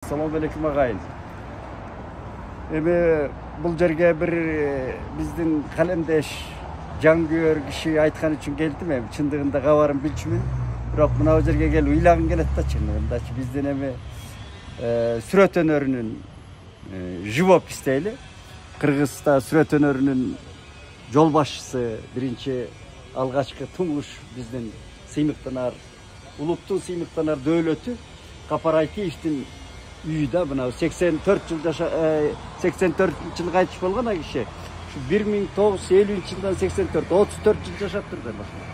Assalamualaikum agayın. Бұл жерге bir біздің қаламдаш жангүйер киши айтқан үшін келдім. Чындығында кабарын билчүмүн. Бирок мына жерге келип ыйлагым келет да чындыгында. Биздин сүрөт өнөрүнүн живопись дейли. Кыргызста сүрөт өнөрүнүн жол башчысы, биринчи алгачкы туңуш биздин сыймыктанар, улуттун сыймыктанар дөөлөтү Капарайтиевдин үйі да, мына 84 жыл кайтыш болгон а киши. Şu 1950 жылдан 84, 34 жыл жашап турду башында.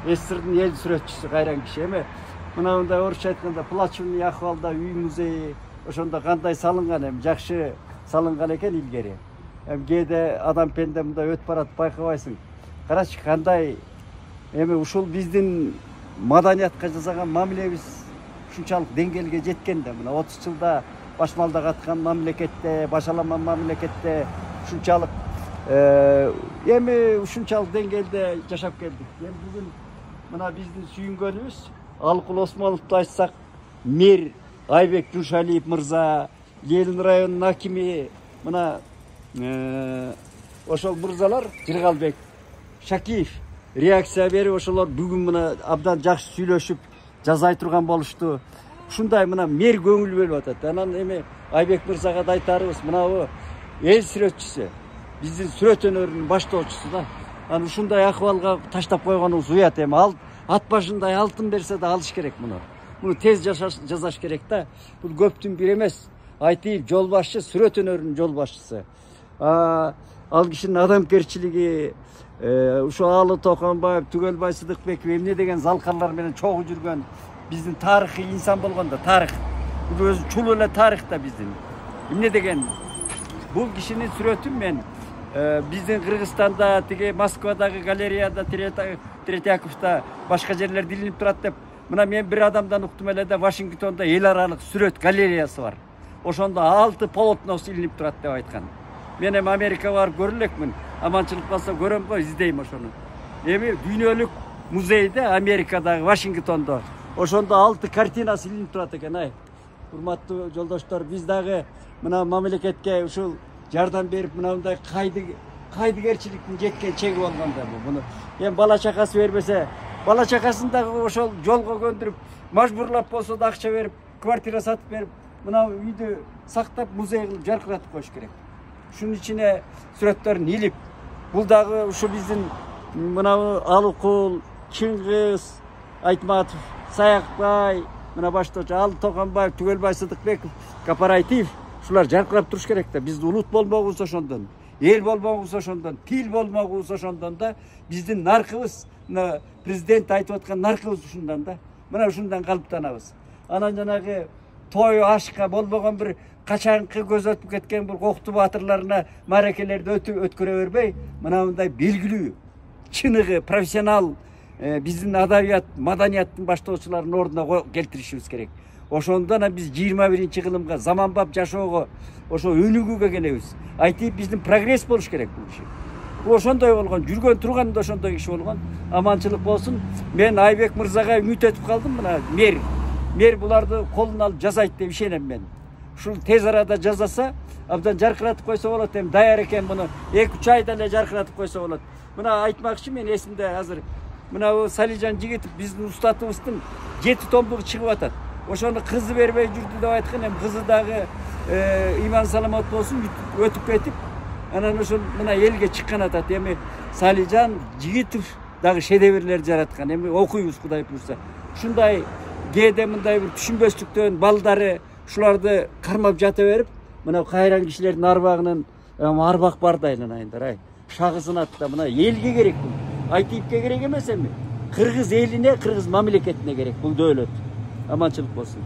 СССРдин эл сүрөтчүсү кайран киши. Мына мындай орусча айтканда плачевный акыбалда үй музейи ошондо кандай салынган, жакшы салынган экен илгери. Кээде адам пенде мындай өтүп барат, байкабайсың. Карачы кандай ушул биздин маданиятка жасаган мамилебиз ушунчалык деңгээлге жеткен да. Мына 30 жылда башмалда каткан мамлекетте, башаламан мамлекетте ушунчалык ушунчалык деңгээлде жашап келдик. Бүгүн мына биздин сүйүнгөнүбүз Алкул Осмоновду айтсак, мэр Айбек Жушалиев мырза, Ленин районунун акими, мына ошол мырзалар, Жыргалбек Шакиев реакция берип, ошолор бүгүн мына абдан жакшы сүйлөшүп жазай турган болушту. Ушундай мына мэр көңүл бөлүп атат. Анан Айбек мырзага да айтарыбыз, мына эл сүрөтчүсү, биздин сүрөт өнөрүнүн баштоочусу да. Анан ушундай акыбалга таштап койгонубуз уят. Ат башындай алтын берсе да алыш керек муну. Муну тез жазаш керек да. Бул көптүн бири эмес. Айтып, жол башчы, сүрөт өнөрүнүн жол башчысы. Ал кишинин адамгерчилиги, ушу Алы Токонбаев, Түгөлбай Сыдыкбеков эмне деген залкарлар менен чогуу жүргөн биздин тарыхый инсан болгондо, тарых. Бул өзү чулуу эле тарых да биздин. Эмне деген бул кишинин сүрөтүн мен биздин Кыргызстанда, тиги Москвадагы галереяда, Третьяковда, башка жерлерде илинип турат деп, мына мен бир адамдан уктум эле да, Вашингтонда эл аралык сүрөт галереясы бар. Ошондо 6 полотносу илинип турат деп айткан. Мен Америкага барып көрө элекмин. Аманчылык болсо көрөм го, издейм ошону. Дүйнөлүк музейде Америкадагы Вашингтондо ошондо 6 картинасы илинип турат экен. Урматтуу жолдоштор, биз дагы мына мамлекетке ушул жардам берип, мындай кайдыгерчиликтин жеткен чеги болгондо буну бала чакасы бербесе, бала чакасын дагы ошол жолго көндүрүп, мажбурлап болсо да акча берип, квартира сатып берип, мына үйдү сактап, музей кылып жаркыратып коюш керек. Шунун ичине сүрөттөрүн илип, бул дагы ушу биздин мына Алыкул, Чыңгыз Айтматов, Саякбай, мына баштоочу Алы Токонбаев, Түгөлбай Сыдыкбеков, Капарайтиев, ушулар жаркырап туруш керек да. Биздин улут болмогубуз ошондон, эл болмогубуз ошондон, тил болмогубуз ошондон да, биздин наркыбыз, президент айтып аткан наркыбыз ушундан да. Мына ушундан калыптанабыз. Анан жанагы той ашка болбогон бир качанкы көз өтүп кеткен бир кокту баатырларына мааракелерди өткөрө бербей, мына мындай белгилүү, чыныгы, профессионал биздин адабият, маданияттын баштоочуларынын ордуна келтиришибиз керек. Ошондон биз 21 кылымга, заманбап жашоого, ошо өнүгүүгө келебиз. Айтып, биздин прогресс болуш керек бул киши. Бул ошондой болгон, жүргөн турганда ошондой киши болгон. Аманчылык болсун. Мен Айбек мырзага үмүт этип калдым, мына мэр буларды колуна алып жазайт деп ишенем мен. Ушул тез арада жазаса, абдан жаркыратып койсо болот. Даяр экен, муну 2-3 айда эле жаркыратып койсо болот. Мына айтмакчы, мен эсимде азыр мына Салижан Жигитов биздин устатыбыздын 7 томдугу чыгып атат. Ошону кызы бербей жүрдү деп айткан, кызы дагы иман саламат болсун өтүп кетип, анан ошол мына элге чыккан атат. Салижан Жигитов дагы шедеврлер жараткан. Окуйбуз Кудай буйрса. Ушундай кээде мындай бир түшүнбөстүктөн балдары ушуларды кармап жата берип, мына кайран кишилердин арбагынын арбак бар да айндар, шагысынат да. Мына элге керек бул. Айтипке керек эмес Кыргыз элине, Кыргыз мамлекетине керек бул дөөлөт. Аманчылык болсун.